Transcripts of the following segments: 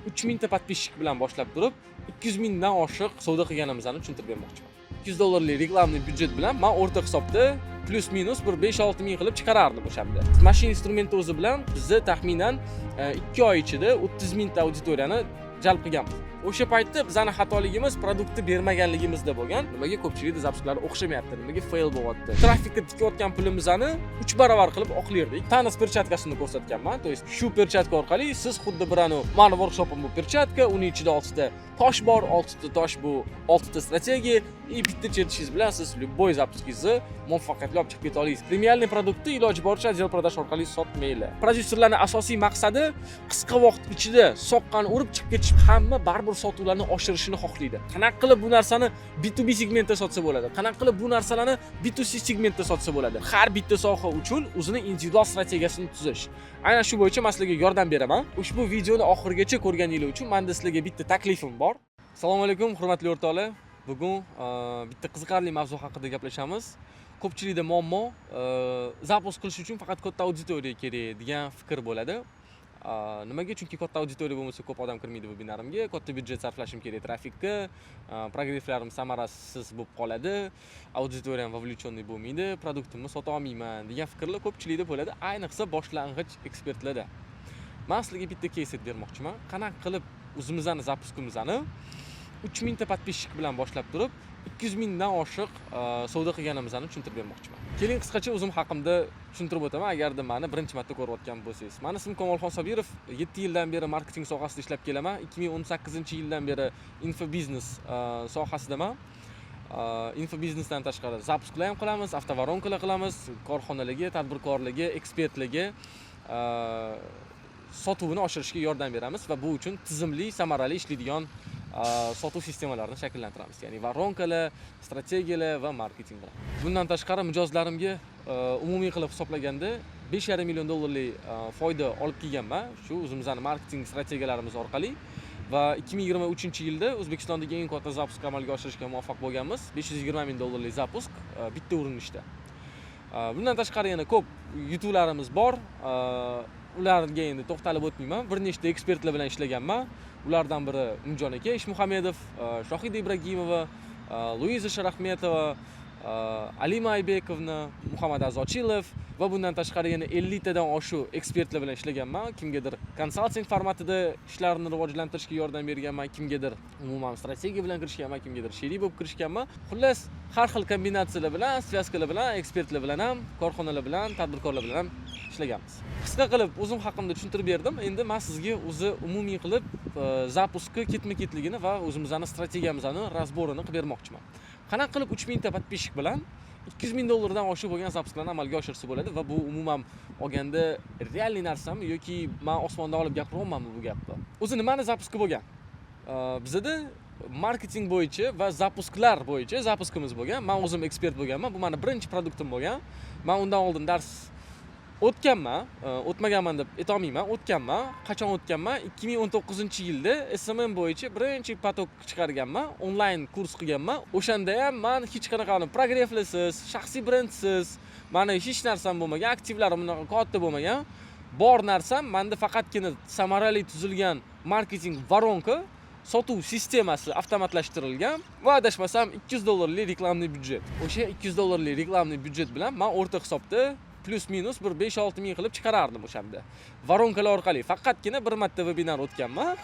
3000 ta подписчик bilan boshlab turib 200 mingdan oshiq savdo qilganimizni tushuntirib bermoqchiman. 200 dollarlik reklamniy byudjet bilan men o'rta hisobda plus minus bir 5-6 ming qilib chiqarardim o'shanda. Mashina instrumenti o'zi bilan bizni taxminan 2 oy ichida 30 mingta auditoriyani jalb qilganmiz. O'sha paytda bizning xatoligimiz produktni bermaganligimizda bo'lgan. Nimaga ko'pchilikda zapislar o'xshamayapti, nimaga fail bo'lyapti. Trafikka tikayotgan pulimizni 3 barobar qilib oqlardik. Tanis perchatkasini ko'rsatganman. To есть shu perchatka orqali siz xuddi bir mani workshopim bu perchatka, uning ichida 6 ta tosh bor, 6 ta tosh bu 6 ta strategiya, bitta chertishingiz bilan siz любой zapiskingizni muvaffaqiyatli olib chiqib keta olasiz. Premialniy produktni iloji boricha отдел продаж orqali sotmanglar. Prodyuserlarning asosiy maqsadi qisqa vaqt ichida soqqani urib chiqib ketish, hamma baribir sotuvlarni oshirishni xohlaydi. Qanaqa qilib bu narsani B2B segmentda sotsa bo'ladi? Qanaqa qilib bu narsalarni B2C segmentda sotsa bo'ladi? Har bitta soha uchun o'zining individual strategiyasini tuzish. Aynan shu bo'yicha men sizlarga yordam beraman. Ushbu videoni oxirigacha ko'rganingiz uchun menda sizlarga bitta taklifim bor. Assalomu alaykum, hurmatli o'rtoqlar. Bugun bitta qiziqarli mavzu haqida gaplashamiz. Ko'pchilikda muammo zapusk qilish uchun faqat katta auditoriya kerak degan fikr bo'ladi. Nimaga? Chunki katta auditoriya bo'lmasa ko'p odam kirmaydi webinarimga, katta byudjet sarflashim kerak trafikka, progresslarim samarasiz bo'lib qoladi, auditoriyam vovlyuchonniy bo'lmaydi, produktimni sota olmayman degan fikrlar ko'pchilikda bo'ladi, ayniqsa boshlang'ich ekspertlarda. Men sizlarga bitta keset bermoqchiman. Qanaqa qilib o'zimizning zapuskimizni 3000 ta подписчик bilan boshlab turib 200 mingdan oshiq savdo qilganimizni tushuntirib bermoqchiman. Keling qisqacha o'zim haqimda tushuntirib o'taman agarda meni birinchi marta ko'rayotgan bo'lsangiz. Meni ismim Kamolxon Sobirov, 7 yildan beri marketing sohasida ishlab kelaman. 2018-yildan beri infobiznes sohasidaman. Infobiznesdan tashqari zapusklar ham qilamiz, avtovaronkalar qilamiz, korxonalarga, tadbirkorlarga, ekspertlarga sotuvini oshirishga yordam beramiz va bu uchun tizimli, samarali ishlaydigan sotuv sistemalarini shakllantiramiz. Ya'ni varonkalar, strategiyalar va marketing bilan. Bundan tashqari mijozlarimga umumiy qilib hisoblaganda 5,5 million dollarlik foyda olib kelganman shu o'zimizning marketing strategiyalarimiz orqali va 2023-yilda O'zbekistondagi eng katta zapusk amalga oshirishga muvaffaq bo'lganmiz. 520 ming dollarlik zapusk bitta urinishda. Bundan tashqari yana ko'p yutuqlarimiz bor. Ularga endi to'xtalib o'tmayman. Bir nechta ekspertlar bilan ishlaganman. Ulardan biri Umjon aka Ishmuhamedov, Shohida Ibragimova, Luiza Sharahmetova, Alima Aybekovna, Muhammad Azochilov va bundan tashqari yana 50 tadan oshiq ekspertlar bilan ishlaganman. Kimgadir konsalting formatida ishlarini rivojlantirishga yordam berganman, kimgadir umuman strategiya bilan kirishganman, kimgadir sherik bo'lib kirishganman. Xullas, har xil kombinatsiyalar bilan, svязкаlar bilan, ekspertlar bilan ham, korxonalar bilan, tadbirkorlar bilan ham ishlaganmiz. Qisqa qilib o'zim haqimda tushuntirib berdim. Endi men sizga o'zi umumiy qilib zapuskka ketma-ketligini va o'zimizning strategiyamizni razborini qilib bermoqchiman. Qanaqa qilib 3000 ta подписчик bilan 200 ming dollardan oshiq bo'lgan zapusklarni amalga oshirsa bo'ladi va bu umuman olganda realniy narsami yoki men osmondan olib gapiryapmanmi bu gapni? O'zi nimani zapuski bo'lgan? Bizda marketing bo'yicha va zapusklar bo'yicha zapuskimiz bo'lgan. Men o'zim ekspert bo'lganman. Bu meni birinchi produktim bo'lgan. Men undan oldin dars o'tganman, o'tmaganman deb aytolmayman, o'tganman. Qachon o'tganman? 2019-yilda SMM bo'yicha birinchi potok chiqarganman, onlayn kurs qilganman. O'shanda ham men hech qanaqa progresslisiz, shaxsiy brendsiz, meni hech narsam bo'lmagan, aktivlarim unaqa katta bo'lmagan. Bor narsam menda faqatgina samarali tuzilgan marketing varonka, sotuv sistemasi avtomatlashtirilgan va adashmasam 200 dollarlik reklamniy byudjet. O'sha 200 dollarlik reklamniy byudjet bilan men o'rta hisobda plus minus bir 5-6 ming qilib chiqarardim o'shanda. Varonkalar orqali faqatgina bir marta webinar o'tganman.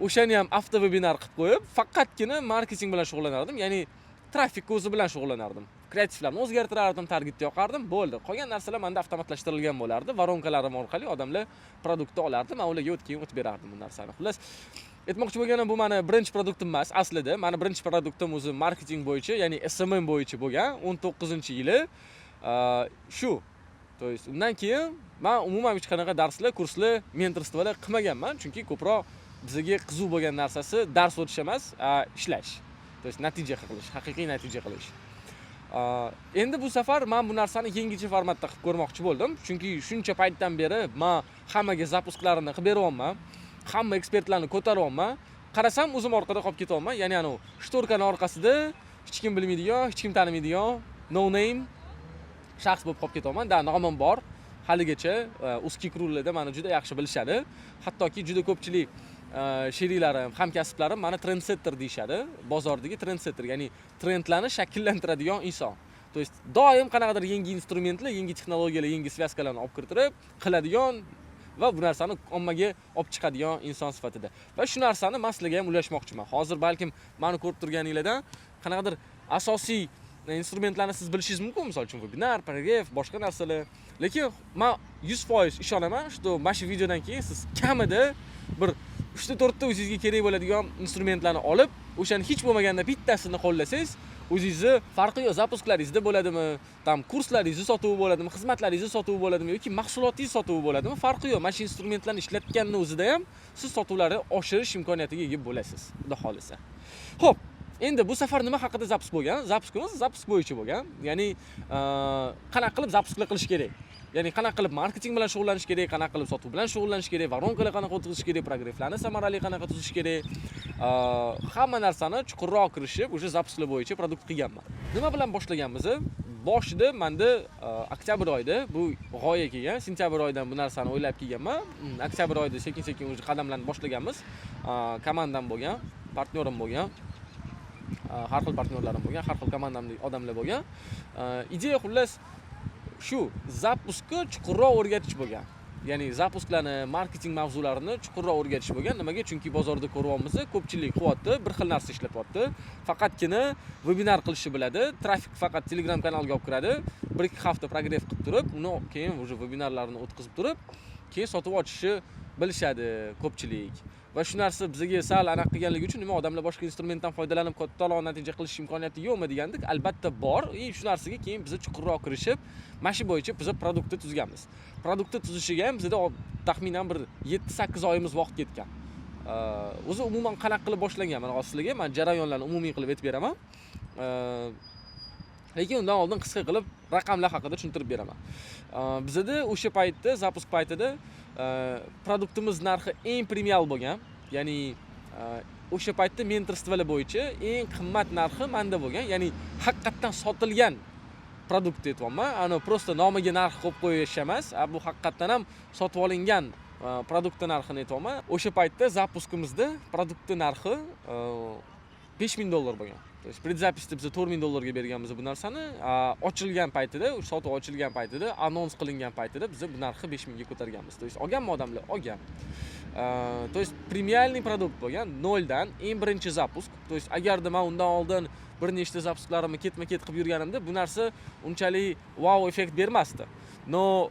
O'shani ham avto webinar qilib qo'yib, faqatgina marketing bilan shug'ullanardim. Ya'ni trafik o'zi bilan shug'ullanardim. Kreativlarni o'zgartirardim, targetga yoqardim, bo'ldi. Qolgan narsalar menda avtomatlashtirilgan bo'lardi. Varonkalarim orqali odamlar produktni olardi, men ularga o'tib berardim bu narsani. Xullas, aytmoqchi bo'lganim bu meni birinchi produktim emas aslida. Meni birinchi produktim o'zi marketing bo'yicha, ya'ni SMM bo'yicha bo'lgan 19-yili. Shu To есть undan keyin men umuman hech qanaqa darslar, kurslar, mentorstvolar qilmaganman, chunki ko'proq bizga qiziq bo'lgan narsasi dars o'tish emas, ishlash. To есть natija qilish, haqiqiy natija qilish. Endi bu safar men bu narsani yangicha formatda qilib ko'rmoqchi bo'ldim, chunki shuncha paytdan beri men hammaga zapusklarini qilib beryapman, hamma ekspertlarni ko'taryapman. Qarasam o'zim orqada qolib ketyapman. Ya'ni ana shtorkaning orqasida hech kim bilmaydigan, hech kim tanimaydigan, no name shaxs bo'lib qolib ketyapman. Da nomim bor. Haligacha узкий krullarda meni juda yaxshi bilishadi. Hattoki juda ko'pchilik sheriklarim, hamkasblarim mani trendsetter deyishadi. Bozordagi trendsetter, ya'ni trendlarni shakllantiradigan inson. То есть doim qanaqadir yangi instrumentlar, yangi texnologiyalar, yangi svязкаlarni olib kirtirib qiladigan va bu narsani ommaga olib chiqadigan inson sifatida. Va shu narsani men sizlarga ham ulashmoqchiman. Hozir balkim meni ko'rib turganinglardan qanaqadir asosiy instrumentlarni siz bilishingiz mumkin, misol uchun webinar, paragraf, boshqa narsalar. Lekin men 100% ishonaman, что mana shu videodan keyin siz kamida bir 3-4 ta o'zingizga kerak bo'ladigan instrumentlarni olib, o'shani hech bo'lmaganda bittasini qo'llasangiz, o'zingizni farqi yo'q, zapuskaringizda bo'ladimi, tam kurslaringizni sotuvi bo'ladimi, xizmatlaringizni sotuvi bo'ladimi yoki mahsulotingiz sotuvi bo'ladimi, farqi yo'q. Mana shu instrumentlarni ishlatganning o'zida ham siz sotuvlarni oshirish imkoniyatiga ega bo'lasiz, xudo xolisa. Xo'p, endi bu safar nima haqida zapusk bo'lgan? Zapuskimiz zapusk bo'yicha bo'lgan. Ya'ni qanaqa qilib zapusklar qilish kerak? Ya'ni qanaqa qilib marketing bilan shug'ullanish kerak, qanaqa qilib sotuv bilan shug'ullanish kerak, varonkalar qanaqa o'tkazish kerak, paragraflarni samarali qanaqa tuzish kerak. Hamma narsani chuqurroq kirishib, o'sha zapusklar bo'yicha produkt qilganman. Nima bilan boshlaganmiz? Boshida menda oktyabr oyida bu g'oya kelgan. Sentyabr oyidan bu narsani o'ylab kelganman. Oktyabr oyida sekin-sekin o'sha qadamlarni boshlaganmiz. Komandam bo'lgan, partnyorim bo'lgan. Har xil partnyorlarim bo'lgan, har xil komandamdagi odamlar bo'lgan. Ideya xullas shu zapuskni chuqurroq o'rgatish bo'lgan. Ya'ni zapusklarni, marketing mavzularini chuqurroq o'rgatish bo'lgan. Nimaga? Chunki bozorda ko'ryapmiz, ko'pchilik qilyapti, bir xil narsa ishlayapti. Faqatgina webinar qilishni biladi, trafik faqat Telegram kanaliga olib kiradi, 1-2 hafta progress qilib turib, uni keyin o'sha webinarlarni o'tkazib turib, keyin sotib ochishni bilishadi ko'pchilik. Va shu narsa bizga sal aniq qilganligi uchun nima odamlar boshqa instrumentdan foydalanib kattaroq natija qilish imkoniyati yo'qmi degandik, albatta bor. Shu narsaga keyin biz chuqurroq kirishib, mana shu bo'yicha biz produktni tuzganmiz. Produktni tuzishiga ham bizda taxminan bir 7-8 oyimiz vaqt ketgan. O'zi umuman qanaqa qilib boshlangan, mana sizlarga men jarayonlarni umumiy qilib aytib beraman. Lekin undan oldin qisqa qilib raqamlar haqida tushuntirib beraman. Bizda o'sha paytda, zapusk paytida produktimiz narxi eng premial bo'lgan. Ya'ni o'sha paytda mentorstvolar bo'yicha eng qimmat narxi menda bo'lgan. Ya'ni haqiqatan sotilgan produkt aytayapman. Ana prosta nomiga narx qo'yib qo'yish emas, bu haqiqatan ham sotib olingan produkt narxini aytayapman. O'sha paytda zapuskimizda produkt narxi $5000 bo'lgan. То есть предзаписda biz $4000 berganmiz bu narsani. Ochilgan paytida, sotuv ochilgan paytida, anons qilingan paytida biz bu narxni 5000 ga ko'targanmiz. То есть olganmi odamlar? Olgan. То есть premialniy produkt bo'lgan, noldan eng birinchi zapusk. То есть agarda men undan oldin bir nechta zapusklarimni ketma-ket qilib yurganimda, bu narsa unchalik wow effekt bermasdi. No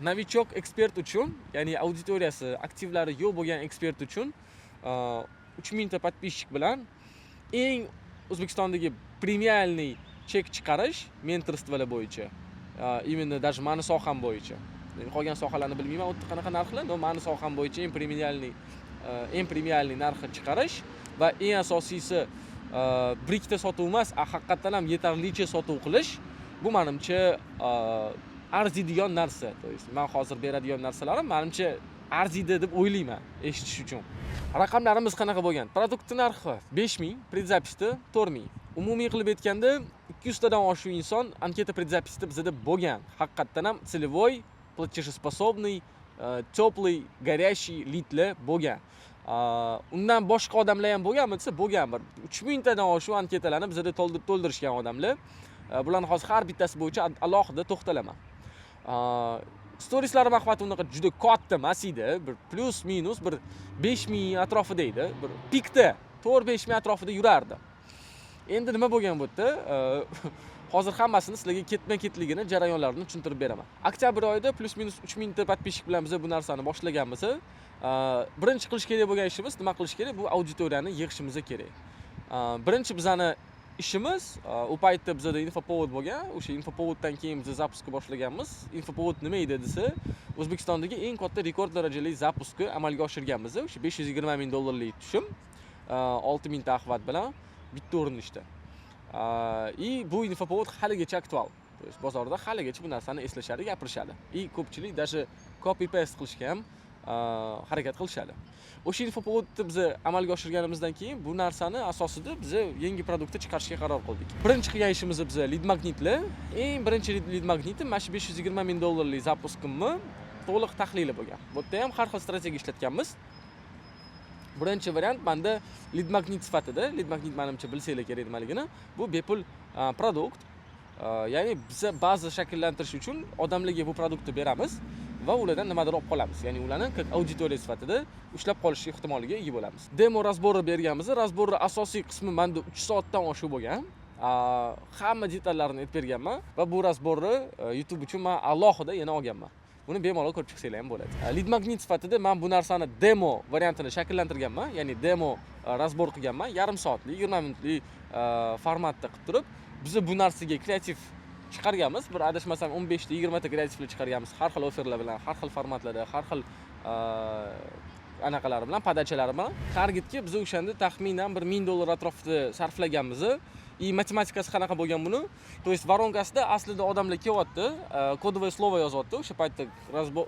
novichok ekspert uchun, ya'ni auditoriyasi, aktivlari yo'q bo'lgan ekspert uchun 3000 ta подписчик bilan eng O'zbekistondagi premialniy chek chiqarish mentorstvolar bo'yicha. Именно даже mani soham bo'yicha. Qolgan sohalarni bilmayman, u qanaqa narxlar, но mani soham bo'yicha eng premialniy narxni chiqarish va eng asosiysi bir ikkita sotuv emas, haqiqatan ham yetarlicha sotuv qilish, bu menimcha arziydigan narsa. То есть men hozir beradigan narsalarim menimcha arziydi deb o'ylayman eshitish uchun. Raqamlarimiz qanaqa bo'lgan? Produkt narxi 5000, предзаписda 4000. Umumiy qilib aytganda 200 tadan oshiq inson anketa предзаписda bizda bo'lgan. Haqiqatan ham целевой, платежеспособный, теплый, горячий lidlar bo'lgan. Undan boshqa odamlar ham bo'lganmi desa, bo'lgan. 3000 tadan oshiq anketalarni bizda to'ldirishgan odamlar. Bularning hozir har bittasi bo'yicha alohida to'xtalaman. Storieslari mahvati unaqa juda katta emas edi. Bir plus minus bir 5000 atrofida edi. Bir pikda 4-5000 atrofida yurardi. Endi nima bo'lgan bu yerda? Hozir hammasini sizlarga ketma-ketligini, jarayonlarini tushuntirib beraman. Oktyabr oyida plus minus 3000 ta подписчик bilan biz bu narsani boshlaganmiz. Birinchi qilish kerak bo'lgan ishimiz nima qilish kerak? Bu auditoriyani yig'ishimiz kerak. Birinchi bizani ishimiz u paytda bizda infopovod bo'lgan. O'sha infopovoddan keyin biz zapuskni boshlaganmiz. Infopovod nima edi desa, O'zbekistondagi eng katta rekord darajali zapuskni amalga oshirganmiz. O'sha $520,000 tushum, 6000 ta axvat bilan bitta urinishda. Bu infopovod haligacha aktual. То есть bozorda haligacha bu narsani eslashadi, gapirishadi. Ko'pchilik даже copy paste qilishga ham harakat qilishadi. O'sha infopovodni biz amalga oshirganimizdan keyin bu narsani asosida biz yangi produktni chiqarishga qaror qildik. Birinchi qilgan ishimiz biz lead magnitlar. Eng birinchi lead magnitim mana shu $520,000 zapuskimni to'liq tahlili bo'lgan. Bu yerda ham har xil strategiya ishlatganmiz. Birinchi variant menda lead magnet sifatida, lead magnet menimcha bilsanglar kerak nimaligini, bu bepul produkt. Ya'ni biz ba'zi shakllantirish uchun odamlarga bu produktni beramiz va ulardan nimadir olib qolamiz. Ya'ni ularni auditoriya sifatida ushlab qolish ehtimoliga ega bo'lamiz. Demo razborni berganmiz. Razborning asosiy qismi menda 3 soatdan oshiq bo'lgan. Hamma detallarini aytib berganman va bu razborni YouTube uchun men alohida yana olganman. Buni bemalol ko'rib chiqsanglar ham bo'ladi. Lead magnet sifatida men bu narsani demo variantini shakllantirganman, ya'ni demo razbor qilganman. Yarim soatlik, 20 minutlik formatda qilib turib, biz bu narsaga kreativ chiqarganmiz. Bir adashmasam 15 ta 20 ta kreativlar chiqarganmiz. Har xil oferlar bilan, har xil formatlarda, har xil anaqalari bilan, podachalari bilan. Targetga biz o'shanda taxminan bir $1000 atrofida sarflaganmiz. Matematikasi qanaqa bo'lgan buni? То есть voronkasida aslida odamlar kelyapti, kodovое слово yozyapti. O'sha paytda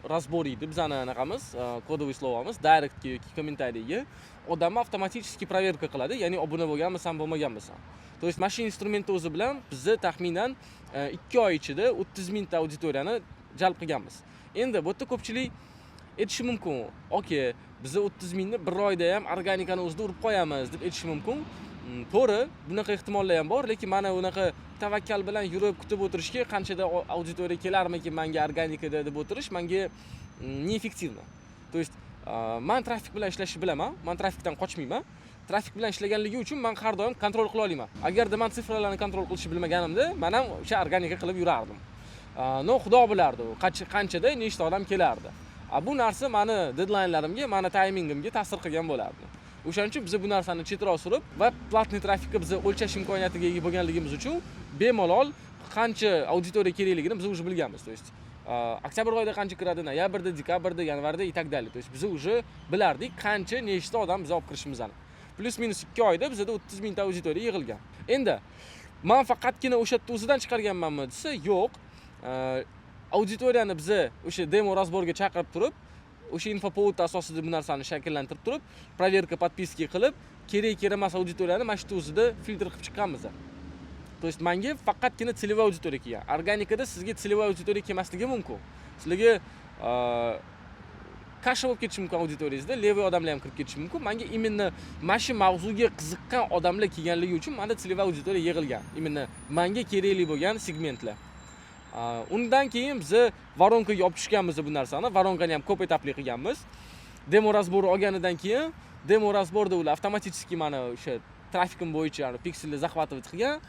razbor edi bizani anaqamiz, kodovое словоmiz directga yoki kommentariyaga odam avtomatik проверка qiladi, ya'ni obuna bo'lganmisan, bo'lmaganmisan. То есть mashina instrumenti o'zi bilan biz taxminan 2 oy ichida 30 mingta auditoriyani jalb qilganmiz. Endi bu yerda ko'pchilik aytishi mumkin, "Okay, biz 30 mingni bir oyda ham organikani o'zida urib qo'yamiz" deb aytishi mumkin. To'g'ri, bunaqa ehtimollar ham bor, lekin mana unaqa tavakkal bilan yurib kutib o'tirishga qanchada auditoriya kelarmikin menga organikada deb o'tirish menga neeffektivno. То есть men trafik bilan ishlashni bilaman, men trafikdan qochmayman. Trafik bilan ishlaganligi uchun men har doim kontrol qila olaman. Agarda men sifralarni kontrol qilishni bilmaganimda, men ham o'sha organika qilib yurardim. No, xudo bilardi, qanchada nechta odam kelardi. Bu narsa meni deadlinelarimga, meni taymingimga ta'sir qilgan bo'lardi. O'shaning uchun biz bu narsani chetroq surib va platniy trafikni biz o'lchash imkoniyatiga ega bo'lganligimiz uchun bemalol qancha auditoriya kerakligini biz уже bilganmiz. То есть oktyabr oyida qancha kiradi, noyabrda, dekabrda, yanvarda и так далее. То есть biz уже bilardik qancha nechta odam biz olib kirishimizni. Plus minus 2 oyda bizda 30 mingta auditoriya yig'ilgan. Endi men faqatgina o'sha yerda o'zidan chiqarganmanmi desa, yo'q. Auditoriyani biz o'sha demo razborga chaqirib turib, o'sha infopovod asosida bu narsani shakllantirib turib, proverka podpiski qilib, kerak-kerakmas auditoriyani mana shu o'zida filtr qilib chiqqanmiz. То есть menga faqatgina целевой auditoriya kelgan. Organikada sizga целевой auditoriya kelmasligi mumkin. Sizlarga kasha bo'lib ketishi mumkin auditoriyangizda, levoy odamlar ham kirib ketishi mumkin. Menga imенно mana shu mavzuga qiziqqan odamlar kelganligi uchun menda целевой auditoriya yig'ilgan. Imенно menga kerakli bo'lgan segmentlar. Undan keyin biz voronkaga olib tushganmiz bu narsani. Voronkani ham ko'p etapli qilganmiz. Demo razborni olganidan keyin demo razborda ular avtomatik mana o'sha trafikim bo'yicha pikselni захватывать qilgan.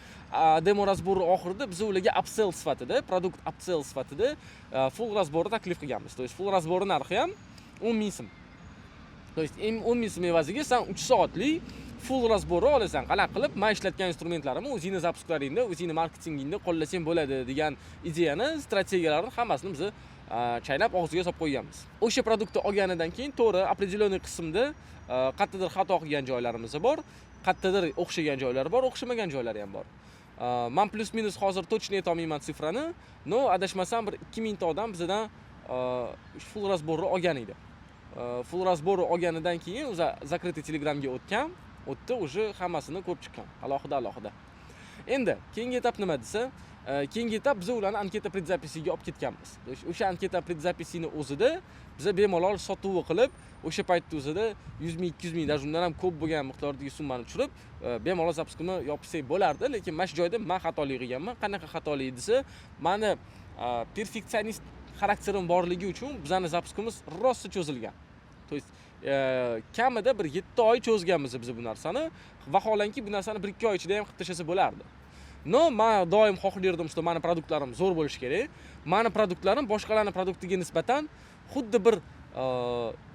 Demo razborni oxirida biz ularga upsell sifatida, produkt upsell sifatida full razborni taklif qilganmiz. То есть full razborning narxi ham 10 ming so'm. То есть 10 ming so'm evaziga sen 3 soatlik full razborni olasan. Qanaqa qilib men ishlatgan instrumentlarimni o'zingni zapuskaringda, o'zingni marketingingda qo'llasang bo'ladi degan ideyani, strategiyalarni hammasini biz chaynab og'ziga solib qo'yganmiz. O'sha produktni olganidan keyin to'g'ri определенный qismda qayerdadir xato qilgan joylarimiz bor, qayerdadir o'xshagan joylari bor, o'xshamagan joylari ham bor. Men plus minus hozir точно aytolmayman sifrani, no adashmasam bir 2000 ta odam bizdan full razborni olgan edi. Full razborni olganidan keyin o'zi закрытый Telegramga o'tdi, уже hammasini ko'rib chiqqan. Alohida. Endi keyingi etap nima desa, keyingi etap biz ularni anketa predzapisiga olib ketganmiz. O'sha anketa predzapisini o'zida biz bemalol sotuv qilib, o'sha paytda o'zida 100 ming, 200 ming, даже undan ham ko'p bo'lgan miqdordagi summani tushirib, bemalol zapuskini yopsak bo'lardi, lekin mana shu joyda men xatolik qilganman. Qanaqa xatolik desa, meni perfeksionist xarakterim borligi uchun bizning zapuskimiz rosa cho'zilgan. То есть kamida bir 7 oy cho'zganmiz biz bu narsani. Vaholanki bu narsani 1-2 oy ichida ham qilib tashlasa bo'lardi. No, men doim xohlardim, что meni produktlarim zo'r bo'lishi kerak. Meni produktlarim boshqalarning produktiga nisbatan xuddi bir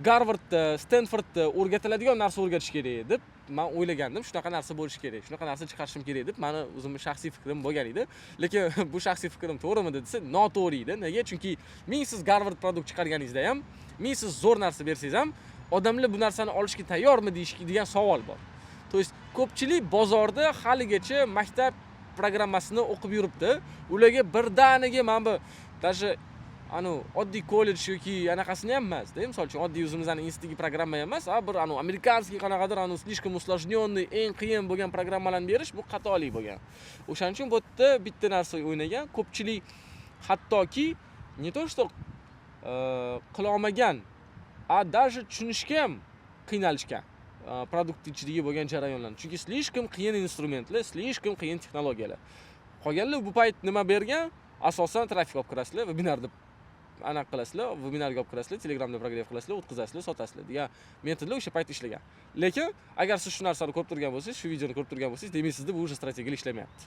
Garvardda, Stanfordda o'rgatiladigan narsa o'rgatish kerak deb men o'ylagandim. Shunaqa narsa bo'lishi kerak, shunaqa narsa chiqarishim kerak deb meni o'zimning shaxsiy fikrim bo'lgan edi. Lekin bu shaxsiy fikrim to'g'rimi desa, noto'g'ri edi. Nega? Chunki men siz Garvard produkt chiqarganingizda ham, men siz zo'r narsa bersangiz ham, odamlar bu narsani olishga tayyormi degan savol bor. То есть ko'pchilik bozorda haligacha maktab programmasini o'qib yuribdi. Ularga birdaniga men bu даже oddiy kollej yoki anaqasini ham emas, misol uchun oddiy o'zimizning institutdagi programma emas, bir amerikanskiy qanaqadir слишком усложненный, eng qiyin bo'lgan programmalarni berish bu xatolik bo'lgan. O'shaning uchun bu yerda bitta narsa o'ynagan, ko'pchilik hattoki не то что qila olmagan, даже tushunishga ham qiynalishgan. produkt ichidagi bo'lgan jarayonlarni. Chunki slishkim qiyin instrumentlar, slishkim qiyin texnologiyalar. Qolganlar bu payt nima bergan? Asosan trafik olib kirasizlar, webinarda aniq qilasizlar, webinarga olib kirasizlar, Telegramda prograf qilasizlar, o'tkazasizlar, sotasizlar degan metodlar o'sha payt ishlagan. Lekin agar siz shu narsani ko'rib turgan bo'lsangiz, shu videoni ko'rib turgan bo'lsangiz, demak sizda bu o'sha strategiya ishlamayapti.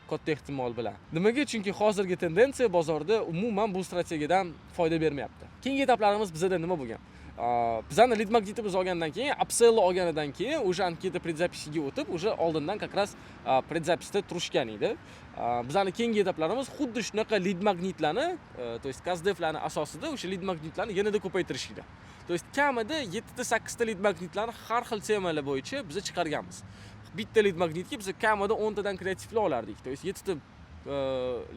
Katta ehtimol bilan. Nimaga? Chunki hozirgi tendensiya bozorda umuman bu strategiyadan foyda bermayapti. Keyingi etaplarimiz bizda nima bo'lgan? Bizani lead magnetimiz olgandan keyin, upsell olganidan keyin o'sha anketa predzapisiga o'tib, o'sha oldindan как раз predzapisda turishgan edi. Bizani keyingi etaplarimiz xuddi shunaqa lead magnetlarni, to есть KSDFlarning asosida o'sha lead magnetlarni yanada ko'paytirish edi. To есть kamida 7-8 ta lead magnetlarni har xil temalar bo'yicha biz chiqarganmiz. Bitta lead magnetga biz kamida 10 tadan kreativlar olardik. To есть 7 ta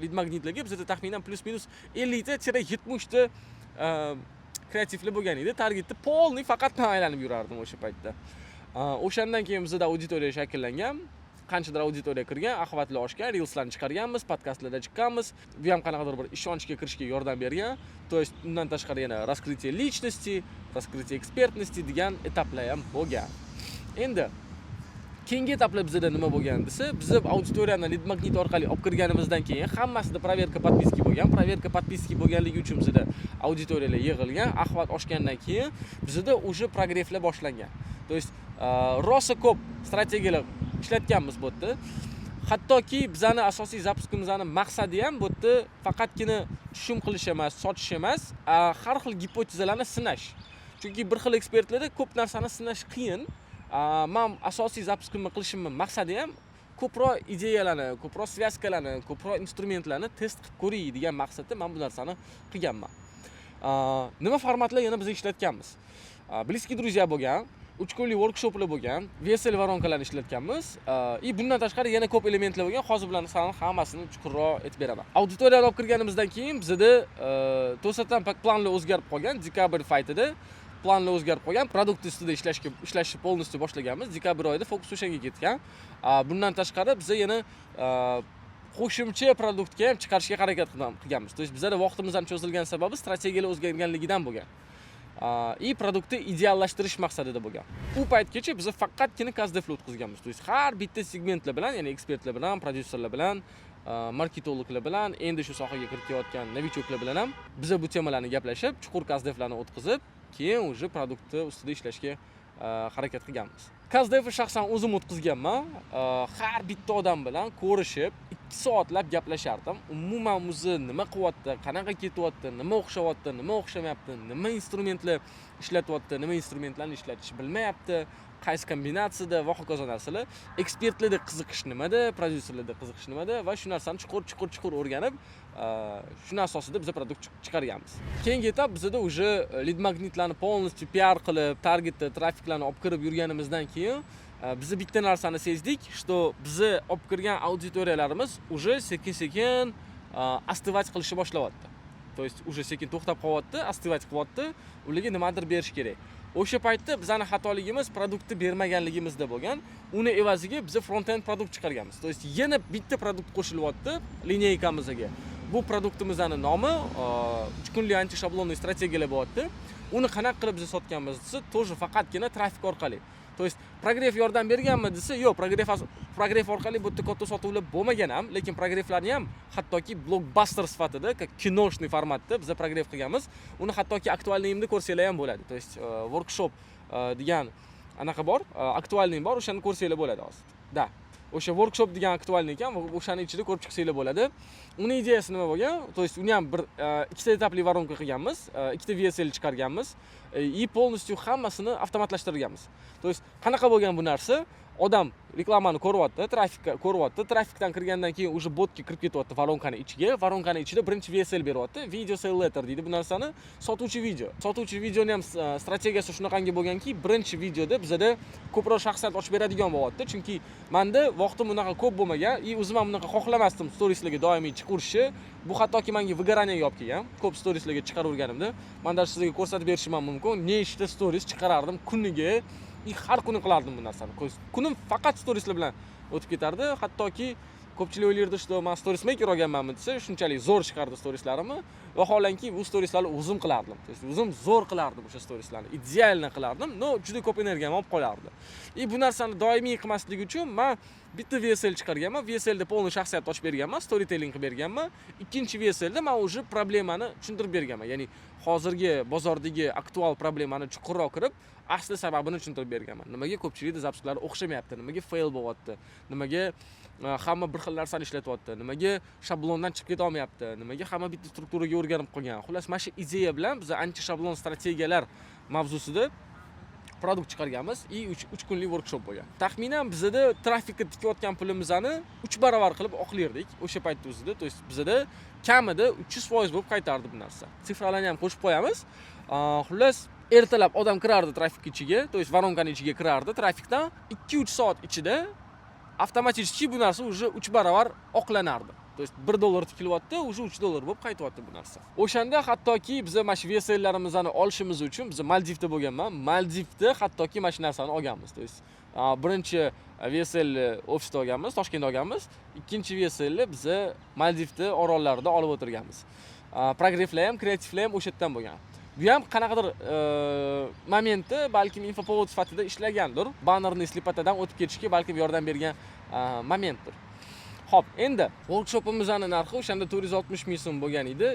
lead magnetlarga bizda taxminan plus minus 50 ta-70 ta kreativlar bo'lgan edi. Targetni polni faqat aylanib yurardim o'sha paytda. O'shandan keyin bizda auditoriya shakllangan, qanchadir auditoriya kirgan, axvatlar oshgan, reelslarni chiqarganmiz, podkastlarda chiqqanmiz. Bu ham qanaqadir bir ishonchga kirishga yordam bergan. To есть undan tashqari yana раскрытие личности, раскрытие экспертности degan etaplar ham bo'lgan. Endi keyingi etaplar bizda nima bo'lgan desa, biz auditoriyani lead magnet orqali olib kirganimizdan keyin hammasida proverka подписки bo'lgan. Proverka подписки bo'lganligi uchun bizda auditoriyalar yig'ilgan, axvat oshgandan keyin bizda уже progresslar boshlangan. To есть rosa ko'p strategiyalar ishlatganmiz bu yerda. Hattoki bizani asosiy zapuskimizning maqsadi ham bu yerda faqatgina tushum qilish emas, sotish emas, har xil gipotezalarni sinash. Chunki bir xil ekspertlarda ko'p narsani sinash qiyin. Men asosiy zapuskimni qilishimning maqsadi ham ko'proq ideyalarni, ko'proq svязкаlarni, ko'proq instrumentlarni test qilib ko'ring degan maqsadda men bu narsani qilganman. Nima formatlar yana biz ishlatganmiz? Близкие друзья bo'lgan, 3 kunlik workshoplar bo'lgan, VSL varonkalarni ishlatganmiz. Bundan tashqari yana ko'p elementlar bo'lgan. Hozir bilan hammasini chuqurroq aytib beraman. Auditoriyani olib kirganimizdan keyin bizda to'satdan planlar o'zgarib qolgan. Dekabr paytida planlar o'zgarib qolgan. Produkt ustida ishlashni polностью boshlaganmiz. Dekabr oyida fokus o'shanga ketgan. Bundan tashqari biz yana qo'shimcha produktga ham chiqarishga harakat qilganmiz. To есть bizda vaqtimiz ham cho'zilgan sababi strategiyalar o'zgarganligidan bo'lgan. Produktni ideallashtirish maqsadida bo'lgan. U paytgacha biz faqatgina KSDFlar o'tkazganmiz. To есть har bitta segmentlar bilan, ya'ni ekspertlar bilan, prodyuserlar bilan, marketologlar bilan, endi shu sohaga kirib kelayotgan novichoklar bilan ham biz bu temalarni gaplashib, chuqur KSDFlarni o'tkazib, keyin уже produktni ustida ishlashga harakat qilganmiz. KSDFni shaxsan o'zim o'tkazganman. Har bitta odam bilan ko'rishib 2 soatlab gaplashardim. Umuman o'zi nima qilyapti, qanaqa ketyapti, nima o'xshayapti, nima o'xshamayapti, nima instrumentlar ishlatyapti, nima instrumentlarni ishlatishni bilmayapti, qaysi kombinatsiyada va hokazo narsalar. Ekspertlarda qiziqish nimada, prodyuserlarda qiziqish nimada va shu narsani chuqur o'rganib, shuna asosida biz produkt chiqarganmiz. Keyingi etap bizda уже lead magnetlarni полностью PR qilib, targetda trafiklarni olib kirib yurganimizdan keyin biz bitta narsani sezdik, что biz olib kirgan auditoriyalarimiz уже sekin-sekin остывать qilishni boshlayapti. То есть уже sekin to'xtab qolyapti, остывать qilyapti, ularga nimadir berish kerak. O'sha paytda bizning xatoligimiz produktni bermaganligimizda bo'lgan. Uni evaziga biz front-end produkt chiqarganmiz. To есть yana bitta produkt qo'shilyapti lineykamizga. Bu produktimizning nomi 3 kunlik anti shablonli strategiyalar bo'lyapti. Uni qanaqa qilib biz sotganmiz desa, тоже faqatgina trafik orqali. To есть prograf yordam berganmi desa, yo'q, prograf orqali bu yerda katta sotuvlar bo'lmagan ham, lekin prograflarni ham hattoki blockbuster sifatida, kinoshniy formatda biz prograf qilganmiz. Uni hattoki aktualniyimda ko'rsanglar ham bo'ladi. To есть workshop degan anaqa bor, aktualniy bor, o'shani ko'rsanglar bo'ladi hozir. Da. O'sha workshop degan aktualniy ekan, o'shani ichida ko'rib chiqsanglar bo'ladi. Uni ideyasi nima bo'lgan? To есть uni ham bir ikkita etapli воронка qilganmiz, ikkita VSL chiqarganmiz, полностью hammasini avtomatlashtirganmiz. To есть qanaqa bo'lgan bu narsa? Odam reklamani ko'ryapti, trafikka ko'ryapti, trafikdan kirgandan keyin уже botga kirib ketyapti varonkani ichiga. Varonkani ichida birinchi VSL beryapti. Video sale letter deydi bu narsani. Sotuvchi video. Sotuvchi videoni ham strategiyasi shunaqangi bo'lganki, birinchi videoda bizda ko'proq shaxsiyat ochib beradigan bo'lyapti. Chunki menda vaqtim unaqa ko'p bo'lmagan, o'zim ham unaqa xohlamasdim storieslarga doimiy chiqarishni. Bu hattoki menga выгорание olib kelgan. Ko'p storieslarga chiqaraverganimda, men даже sizlarga ko'rsatib berishim mumkin. Nechta stories chiqarardim kuniga. Har kuni qilardim bu narsani. Kunim faqat storieslar bilan o'tib ketardi. Hattoki ko'pchilik o'ylaydi, что men stories maker olganmanmi desa, shunchalik zo'r chiqardi storieslarimni. Vaholanki bu storieslarni o'zim qilardim. O'zim zo'r qilardim o'sha storieslarni. Idealni qilardim. No, juda ko'p energiyam olib qolardi. Bu narsani doimiy qilmaslik uchun men bitta VSL chiqarganman. VSLda polni shaxsiyat ochib berganman, storytelling qilib berganman. Ikkinchi VSLda men o'sha problemani tushuntirib berganman. Ya'ni hozirgi bozordagi aktual problemani chuqurroq kirib, asli sababini tushuntirib berganman. Nimaga ko'pchilikda zapislar o'xshamayapti, nimaga fail bo'lyapti, nimaga hamma bir xil narsani ishlatyapti, nimaga shablondan chiqib keta olmayapti, nimaga hamma bitta strukturaga o'rganib qolgan. Xullas, mana shu ideya bilan biz anti shablon strategiyalar mavzusida produkt chiqarganmiz. 3 kunlik workshop bo'lgan. Taxminan bizda trafikka tikayotgan pulimizni 3 barobar qilib oqlardik o'sha paytda o'zida. To есть bizda kamida 300% bo'lib qaytardi bu narsa. Sifralarni ham qo'shib qo'yamiz. Xullas, ertalab odam kirardi trafik ichiga, to есть voronkaning ichiga kirardi trafikdan 2-3 soat ichida avtomatik bu narsa уже 3 barobar oqlanardi. To есть $1 tikilyapti, уже $3 bo'lib qaytyapti bu narsa. O'shanda hattoki biz mana shu VSLlarimizni olishimiz uchun biz Maldivda bo'lganman. Maldivda hattoki mana shu narsani olganmiz. To есть birinchi VSL ofisda olganmiz, Toshkentda olganmiz. Ikkinchi VSL biz Maldivda orollarida olib o'tirganmiz. Progresslar ham, kreativlar ham o'sha yerdan bo'lgan. Bu ham qanaqadir momentda balkim infopovod sifatida ishlagandir. Bannerni slipatadan o'tib ketishga balkim yordam bergan momentdir. Xo'p, endi workshopimizning narxi o'shanda 460 ming so'm bo'lgan edi.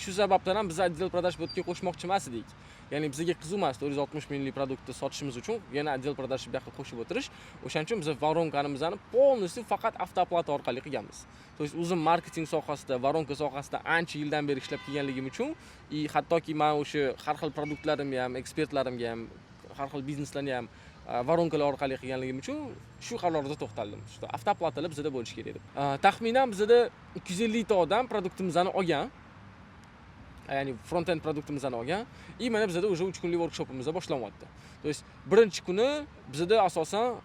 Shu sababdan ham biz отдел продаж botga qo'shmoqchi emas edik. Ya'ni bizga qiziq emas 460 minglik produktni sotishimiz uchun yana отдел продаж bu yoqqa qo'shib o'tirish. O'shaning uchun biz voronkanimizni полностью faqat avtooplata orqali qilganmiz. To есть o'zim marketing sohasida, voronka sohasida ancha yildan beri ishlab kelganligim uchun, hattoki men o'sha har xil produktlarimga ham, ekspertlarimga ham, har xil bizneslarni ham voronkalar orqali qilganligim uchun shu qarorda to'xtaldim. Avtoplatalar bizda bo'lishi kerak deb. Taxminan bizda 250 ta odam produktimizni olgan. Ya'ni front-end produktimizni olgan. Mana bizda уже 3 kunlik workshopimiz boshlanyapti. To есть birinchi kuni bizda asosan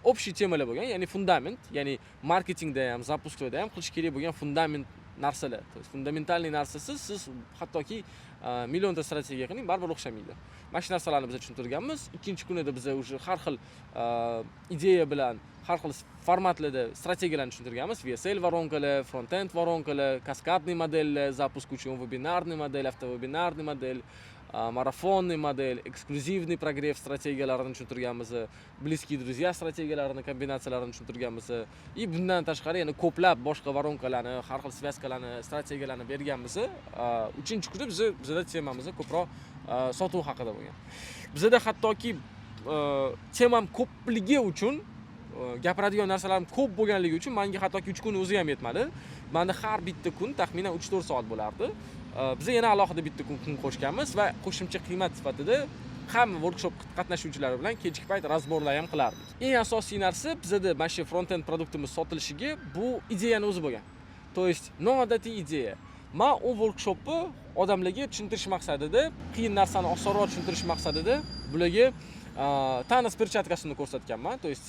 общий temalar bo'lgan, ya'ni fundament, ya'ni marketingda ham, zapuskda ham qilish kerak bo'lgan fundament narsalar. To есть fundamentalniy narsasiz siz hattoki millionta strategiya qiling, baribir o'xshamaydi. Mana shu narsalarni biz tushuntirganmiz. Ikkinchi kunida biz уже har xil ideya bilan, har xil formatlarda strategiyalarni tushuntirganmiz. VSL voronkalar, front-end voronkalar, kaskadniy modellar, zapusk uchun webinarniy model, avtovebinarniy model, marafonniy model, eksklyuzivniy progress strategiyalarini tushuntirganmiz. Близкие друзья strategiyalarini, kombinatsiyalarini tushuntirganmiz. Bundan tashqari yana ko'plab boshqa voronkalarni, har xil svязкаlarni, strategiyalarni berganmiz. Uchinchi kunda bizda temamiz ko'proq sotuv haqida bo'lgan. Bizda hattoki temam ko'pligi uchun, gapiradigan narsalarim ko'p bo'lganligi uchun menga hattoki 3 kun o'zi ham yetmadi. Menda har bitta kun taxminan 3-4 soat bo'lardi. Biz yana alohida bitta kun qo'shganmiz va qo'shimcha qiymat sifatida hamma workshop qatnashuvchilari bilan kechki payt razborlar ham qilardik. Eng asosiy narsa bizda mana shu front-end produktimiz sotilishiga bu ideyani o'zi bo'lgan. To есть noodatiy ideya. Men u workshopni odamlarga tushuntirish maqsadida, qiyin narsani osonroq tushuntirish maqsadida bularga Tanis perchatkasini ko'rsatganman. To есть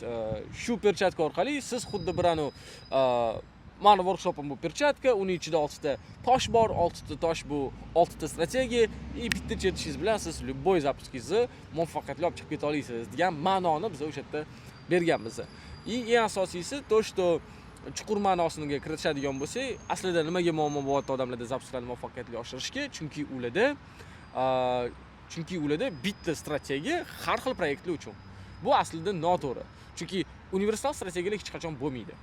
shu perchatka orqali siz xuddi birani mani workshopim bu perchatka, uning ichida 6 ta tosh bor, 6 ta tosh bu 6 ta strategiya, bitta chetishingiz bilan siz любой запусkingizni muvaffaqiyatli olib chiqib keta olasiz degan ma'noni biz o'sha yerda berganmiz. Eng asosiysi to, что chuqur ma'nosiga kiritishadigan bo'lsak, aslida nimaga muammo bo'lyapti odamlarda zapuslarni muvaffaqiyatli oshirishga? Chunki ularda bitta strategiya har xil proyektlar uchun. Bu aslida noto'g'ri. Chunki universal strategiyalar hech qachon bo'lmaydi.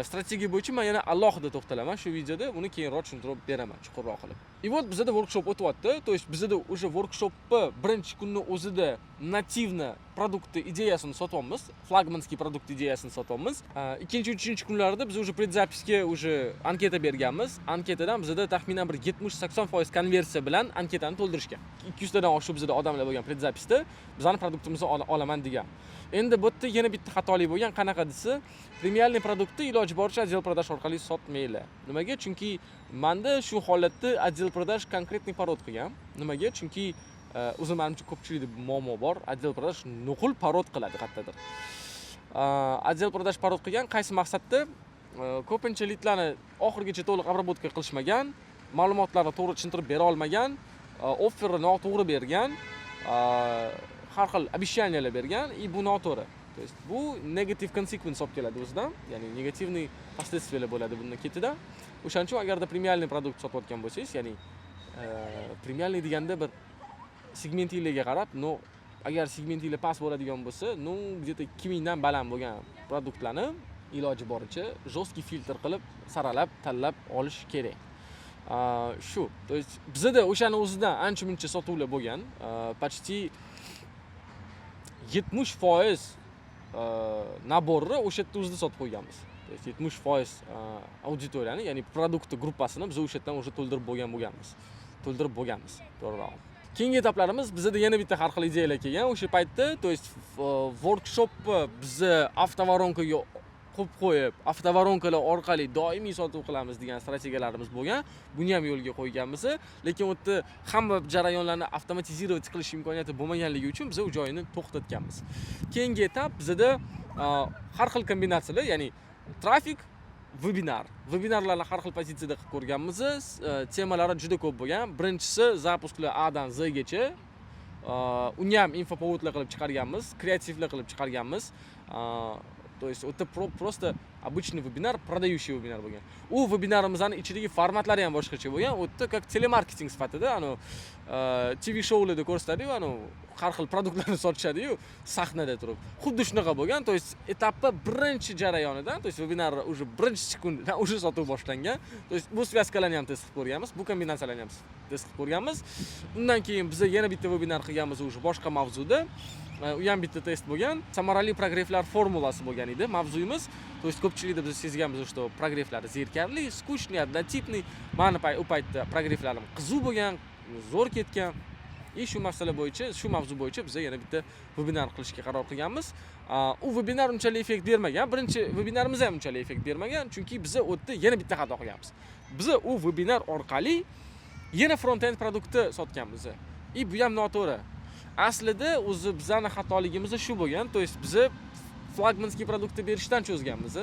Strategiya bo'yicha men yana alohida to'xtalaman shu videoda, uni keyinroq tushuntirib beraman chuqurroq qilib. Вот bizda workshop o'tyapti. To есть bizda o'sha workshopni birinchi kunni o'zida nativni produktni ideyasini sotyapmiz, flagmanskiy produkt ideyasini sotyapmiz. Ikkinchi, uchinchi kunlarda biz уже предзаписga уже anketa berganmiz. Anketadan bizda taxminan bir 70-80% konversiya bilan anketani to'ldirishgan. 200 tadan oshiq bizda odamlar bo'lgan предзаписda bizning produktimizni olaman degan. Endi bu yerda yana bitta xatolik bo'lgan, qanaqa desa, premialniy produktni iloji boricha отдел продаж orqali sotmaylar. Nimaga? Chunki menda shu holatda отдел продаж konkretniy parod qilgan. Nimaga? Chunki o'zim menimcha ko'pchilikda muammo bor. отдел продаж nuqul parod qiladi qayerdadir. отдел продаж parod qilgan qaysi maqsadda? Ko'pincha lidlarni oxirigacha to'liq обработка qilishmagan, ma'lumotlarni to'g'ri tushuntirib bera olmagan, offerni noto'g'ri bergan, har xil обещаниялар bergan, bu noto'g'ri. То есть bu negative consequence olib keladi o'zidan, ya'ni negativniy последствиялар bo'ladi bundan ketida. O'shaning uchun agarda premialniy produkt sotayotgan bo'lsangiz, ya'ni premialniy deganda bir segmentinglarga qarab, agar segmentinglar past bo'ladigan bo'lsa, где-то 2000 dan baland bo'lgan produktlarni iloji boricha жесткий filtr qilib, saralab, tanlab olish kerak. Shu. То есть bizda o'shani o'zidan ancha-muncha sotuvlar bo'lgan, почти 70% naborni o'sha yerda o'zida sotib qo'yganmiz. То есть 70% auditoriyani, ya'ni produkt gruppasini biz o'sha yerdan to'ldirib bo'lganmiz. To'g'riroq. Keyingi etaplarimiz bizda yana bitta har xil ideyalar kelgan. O'sha paytda, то есть workshopni biz avtovaronkaga qo'yib qo'yib, avtovaronkalar orqali doimiy sotuv qilamiz degan strategiyalarimiz bo'lgan. Buni ham yo'lga qo'yganmiz, lekin u yerda hamma jarayonlarni avtomatizировать qilish imkoniyati bo'lmaganligi uchun biz u joyini to'xtatganmiz. Keyingi etap bizda har xil kombinatsiyalar, ya'ni trafik, Webinarlarni har xil pozitsiyada qilib ko'rganmiz. Temalari juda ko'p bo'lgan. Birinchisi zapusklar A dan Z gacha. Uni ham infopovodlar qilib chiqarganmiz, kreativlar qilib chiqarganmiz. То есть это просто обычный вебинар, продающий вебинар bo'lgan. U webinarimizning ichidagi formatlari ham boshqacha bo'lgan. U yerda как telemarketing sifatida, TV shoularda ko'rsatadi-yu, har xil produktlarni sotishadi-yu, sahnada turib. Xuddi shunaqa bo'lgan. То есть etapni birinchi jarayonidan, то есть webinar уже birinchi sekundadan уже sotuv boshlangan. То есть bu svязкаlarni ham test qilib ko'rganmiz, bu kombinatsiyalarni ham test qilib ko'rganmiz. Undan keyin biz yana bitta webinar qilganmiz уже boshqa mavzuda. U ham bitta test bo'lgan. Samarali progrefflar formulasi bo'lgan edi mavzuyimiz. То есть ko'pchilikda biz sezganmiz, что progrefflar zerkarli, скучный, однотипный. Mani u paytda progrefflarim qiziq bo'lgan, zo'r ketgan. Shu masala bo'yicha, shu mavzu bo'yicha biz yana bitta webinar qilishga qaror qilganmiz. U webinar unchalik effekt bermagan. Birinchi webinarimiz ham unchalik effekt bermagan, chunki biz u yerda yana bitta xato qilganmiz. Biz u webinar orqali yana front-end produktni sotganmiz. Bu ham noto'g'ri. Aslida o'zi bizning xatoligimiz shu bo'lgan. То есть biz flagmanskiy produktni berishdan cho'zganmiz.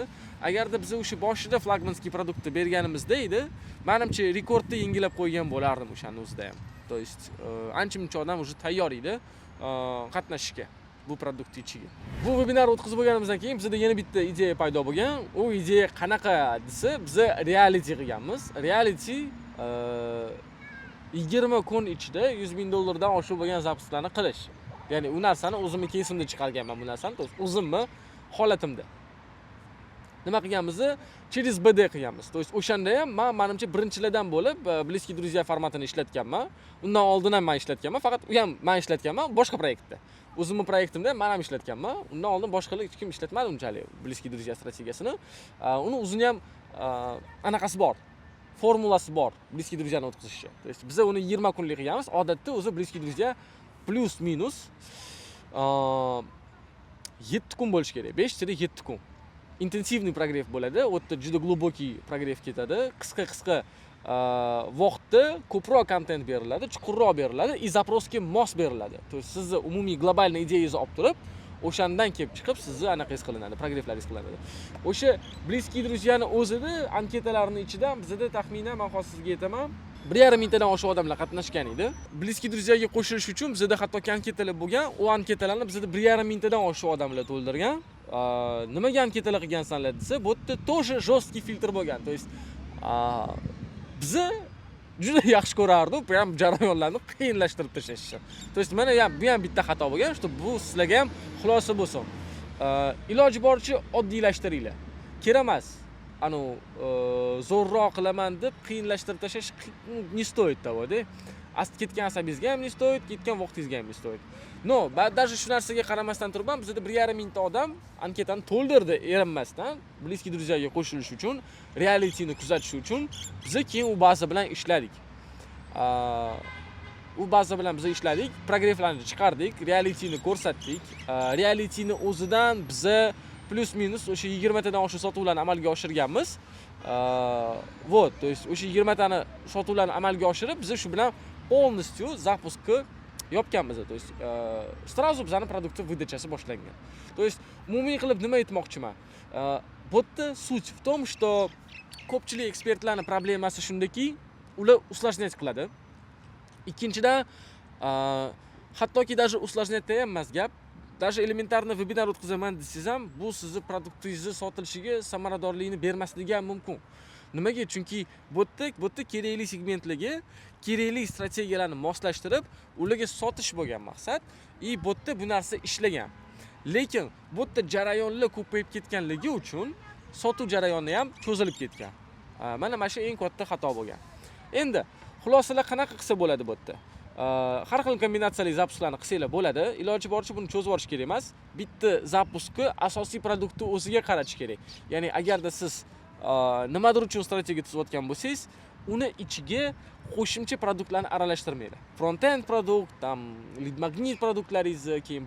Agarda biz o'sha boshida flagmanskiy produktni berganimizda edi, menimcha rekordni yengilab qo'ygan bo'lardim o'shaning o'zida ham. То есть ancha-muncha odam уже tayyor edi qatnashishga bu produkt ichiga. Bu webinar o'tkazib bo'lganimizdan keyin bizda yana bitta ideya paydo bo'lgan. U ideya qanaqa desa, biz reality qilganmiz. Reality 20 kun ichida $100,000 dan oshiq bo'lgan zapislarni qilish. Ya'ni u narsani o'zimni kesimda chiqarganman bu narsani, to есть o'zimni holatimda. Nima qilganmiz? Через BD qilganmiz. To есть o'shanda ham menimcha birinchilardan bo'lib Bliskiy друзья formatini ishlatganman. Undan oldin ham men ishlatganman, faqat u ham men ishlatganman boshqa proyektda. O'zimning proyektimda men ham ishlatganman. Undan oldin boshqalar hech kim ishlatmadi unchalik Bliskiy друзья strategiyasini. Uni o'zini ham anaqasi bor. Formulasi bor Bliskiy друзьяni o'tkazishga. То есть biz uni 20 kunlik qilganmiz. Odatda o'zi Bliskiy друзья plus-minus 7 kun bo'lish kerak. 5-7 kun. Intensivniy progreff bo'ladi. U yerda juda globokiy progreff ketadi. Qisqa vaqtda ko'proq kontent beriladi, chuqurroq beriladi, и zaprosga mos beriladi. То есть sizni umumiy global ideyangizni olib turib, o'shandan kelib chiqib sizni anaqangiz qilinadi, progrefflaringiz qilinadi. O'sha Bliskiy друзьяni o'zida anketalarning ichidan bizda taxminan men hozir sizga aytaman 1,5 mingtadan oshiq odamlar qatnashgan edi. Bliskiy друзьяga qo'shilish uchun bizda hattoki anketalar bo'lgan. U anketalarni bizda 1,5 mingtadan oshiq odamlar to'ldirgan. Nimaga anketalar qilgansanlar desa, bu yerda тоже жесткий filtr bo'lgan. То есть biz juda yaxshi ko'rardik, prям jarayonlarni qiyinlashtirib tashlashni. То есть mana bu ham bitta xato bo'lgan, что bu sizlarga ham xulosa bo'lsin. Iloji boricha oddiylashtiringlar. Kerak emas. Zo'rroq qilaman deb qiyinlashtirib tashlash не стоит того-da. Ketgan asabingizga ham не стоит, ketgan vaqtingizga ham не стоит. No, даже shu narsaga qaramasdan turib ham bizda 1,5 mingta odam anketani to'ldirdi erinmasdan Bliskiy друзьяga qo'shilish uchun, realityni kuzatish uchun biz keyin u baza bilan ishladik. U baza bilan biz ishladik, progrefflarni chiqardik, realityni ko'rsatdik. Realityni o'zidan biz plus-minus o'sha 20 tadan oshiq sotuvlarni amalga oshirganmiz. Вот, то есть o'sha 20 tani sotuvlarni amalga oshirib, biz shu bilan полностью запускni yopganmiz. То есть сразу bizning produktni выдачасы boshlangan. То есть umumiy qilib nima aytmoqchiman? Bu yerda sуть в том, что ko'pchilik ekspertlarning problemasi shundaki, ular усложнять qiladi. Ikkinchidan, hattoki даже усложнять ham emas gap. даже elementarni webinar o'tkazaman desangiz ham, bu sizni produktingizni sotilishiga samaradorlikni bermasligi ham mumkin. Nimaga? Chunki bu yerda kerakli segmentlarga kerakli strategiyalarni moslashtirib, ularga sotish bo'lgan maqsad. Bu yerda bu narsa ishlagan. Lekin bu yerda jarayonlar ko'payib ketganligi uchun sotuv jarayoni ham cho'zilib ketgan. Mana shu eng katta xato bo'lgan. Endi xulosalar qanaqa qilsa bo'ladi bu yerda? Har xil kombinatsiyali zapuslarni qilsanglar bo'ladi. Iloji boricha buni cho'zib olish kerak emas. Bitta zapuskni asosiy produktni o'ziga qaratish kerak. Ya'ni agarda siz nimadir uchun strategiya tuzayotgan bo'lsangiz, uni ichiga qo'shimcha produktlarni aralashtirmaydi. Front-end produkt, lead magnet produktlaringiz, keyin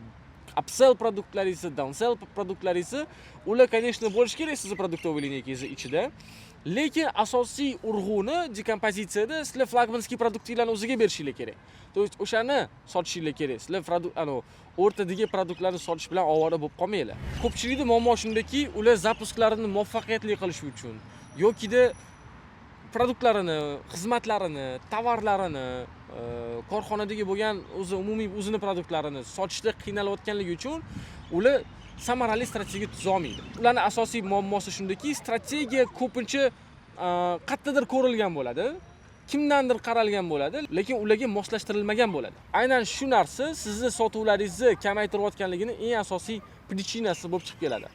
upsell produktlaringiz, downsell produktlaringiz, ular, конечно, bo'lish kerak sizning produktov lineykangiz ichida. Lekin asosiy urg'uni dekompozitsiyada sizlar flagmanskiy produktinglarni o'ziga berishingiz kerak. To есть o'shani sotishingiz kerak. Sizlar o'rtadagi produktlarni sotish bilan ovora bo'lib qolmanglar. Ko'pchilikning muammo shundaki, ular zapusklarini muvaffaqiyatli qilish uchun yokida produktlarini, xizmatlarini, tovarlarini, korxonadagi bo'lgan umumiy o'zini produktlarini sotishda qiynalayotganligi uchun ular samarali strategiya tuza olmaydi. Ularning asosiy muammosi shundaki, strategiya ko'pincha qayerdadir ko'rilgan bo'ladi, kimdandir qaralgan bo'ladi, lekin ularga moslashtirilmagan bo'ladi. Aynan shu narsa sizni sotuvlaringizni kamaytirayotganligini eng asosiy причинасы bo'lib chiqib keladi.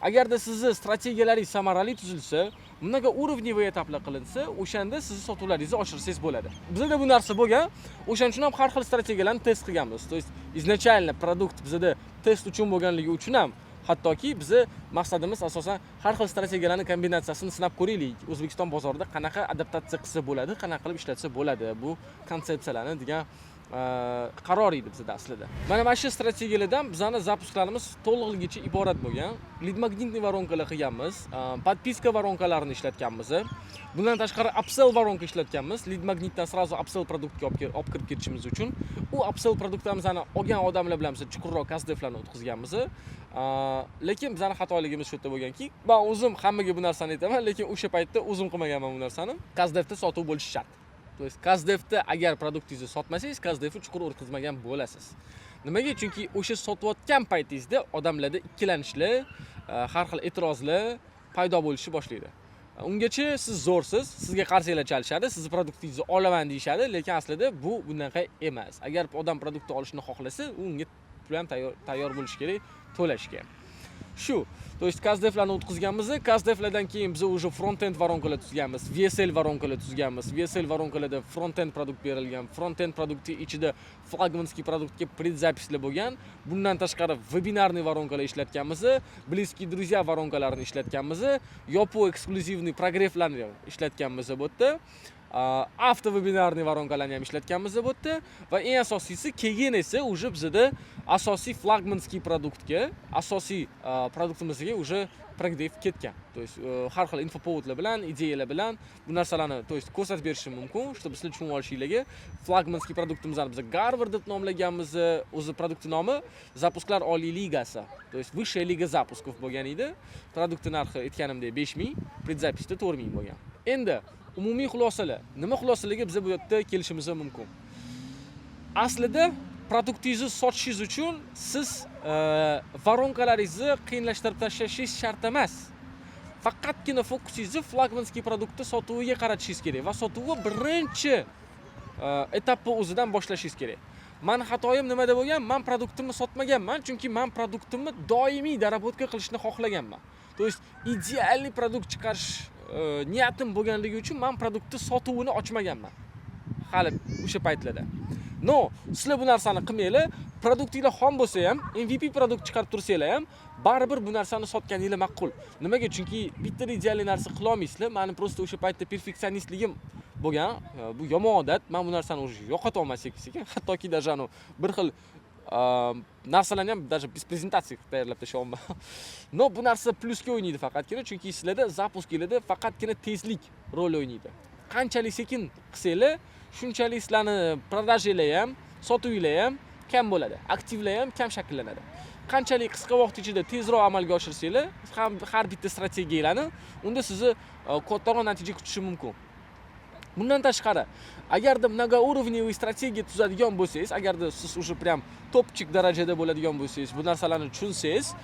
Agarda sizni strategiyalaringiz samarali tuzilsa, bunaqa уровневый etaplar qilinsa, o'shanda sizni sotuvlaringizni oshirsangiz bo'ladi. Bizda bu narsa bo'lgan, o'shaning uchun ham har xil strategiyalarni test qilganmiz. То есть изначально produkt bizda test uchun bo'lganligi uchun ham hattoki bizni maqsadimiz asosan har xil strategiyalarni kombinatsiyasini sinab ko'raylik. O'zbekiston bozorida qanaqa adaptatsiya qilsa bo'ladi, qanaqa qilib ishlatsa bo'ladi bu konsepsiyalarni degan qaror edi bizda aslida. Mana shu strategiyalardan bizning zapusklarimiz to'liqligicha iborat bo'lgan. Lead magnetni voronkalar qilganmiz, podpiska voronkalarini ishlatganmiz. Bundan tashqari upsell voronka ishlatganmiz. Lead magnetdan sразу upsell produktga olib kirib ketishimiz uchun u upsell produktlarimizni olgan odamlar bilan biz chuqurroq kasdeflarni o'tkazganmiz. Lekin bizning xatoligimiz shu yerda bo'lganki, men o'zim hammaga bu narsani aytaman, lekin o'sha paytda o'zim qilmaganman bu narsani. Kasdefda sotuv bo'lishi shart. То есть kasdefda agar produktingizni sotmasangiz, kasdefni chuqur o'tkazmagan bo'lasiz. Nimaga? Chunki o'sha sotayotgan paytingizda odamlarda ikkilanishlar, har xil e'tirozlar paydo bo'lishni boshlaydi. Ungacha siz zo'rsiz, sizga qarsanglar chalishadi, sizni produktingizni olaman deyshadi, lekin aslida bu bunaqa emas. Agar odam produktni olishni xohlasa, unga pul ham tayyor bo'lish kerak, to'lashga. Shu, to есть kasdeflarni o'tkazganmiz. Kasdeflardan keyin biz уже front-end voronkalar tuzganmiz, VSL voronkalar tuzganmiz. VSL voronkalarda front-end produkt berilgan. Front-end produkti ichida flagmanskiy produktga предзаписlar bo'lgan. Bundan tashqari webinarniy voronkalar ishlatganmiz, близкие друзья voronkalarini ishlatganmiz, yopiq eksklyuzivniy progrefflarni ishlatganmiz bu yerda. Avto webinarniy voronkalarni ham ishlatganmiz bu yerda va eng asosiysi keyin esa уже bizda asosiy flagmanskiy produktga, asosiy produktimizga уже progref ketgan. То есть har xil infopovodlar bilan, ideyalar bilan bu narsalarni, то есть ko'rsatib berishim mumkin, чтобы sizlar tushunib olishinglarga. Flagmanskiy produktimizni biz Garvard deb nomlaganmiz, o'zi produkti nomi Zapusklar Oliy ligasi. То есть Высшая liga zapuskov bo'lgan edi. Produktning narxi aytganimdek 5000, предзаписda 4000 bo'lgan. Endi umumiy xulosalar. Nima xulosalarga biz bu yerda kelishimiz mumkin? Aslida produktingizni sotishingiz uchun siz voronkalaringizni qiyinlashtirib tashlashingiz shart emas. Faqatgina fokusingizni flagmanskiy produktni sotuviga qaratishingiz kerak va sotuvni birinchi etapni o'zidan boshlashingiz kerak. Men xatoyim nimada bo'lgan? Men produktimni sotmaganman, chunki men produktimni doimiy darabotka qilishni xohlaganman. То есть ideal produkt chiqarish niyatim bo'lganligi uchun men produktni sotuvini ochmaganman. Hali o'sha paytlarda. No, sizlar bu narsani qilmanglar. Produktinglar xom bo'lsa ham, MVP produkt chiqarib tursanglar ham, baribir bu narsani sotganinglar ma'qul. Nimaga? Chunki bitta ideal narsa qila olmaysizlar. Meni prosta o'sha paytda perfeksionistligim bo'lgan. Bu yomon odat. Men bu narsani o'zi yo'qota olmaslik ekan. Hattoki даже bir xil narsalarni ham даже без prezentatsiya tayyorlab tashlamayman. No, bu narsa plusga o'ynaydi faqatgina, chunki sizlarda zapusklarda faqatgina tezlik rol o'ynaydi. Qanchalik sekin qilsanglar, shunchalik sizlarni продажалар ham, sotuvlar ham kam bo'ladi. Aktivlar ham kam shakllanadi. Qanchalik qisqa vaqt ichida tezroq amalga oshirsanglar, har bitta strategiyalarni, unda sizni kattaroq natija kutishi mumkin. Bundan tashqari, agarda mnogouровневый strategiya tuzadigan bo'lsangiz, agarda siz уже прям topchik darajada bo'ladigan bo'lsangiz, bu narsalarni tushunsangiz,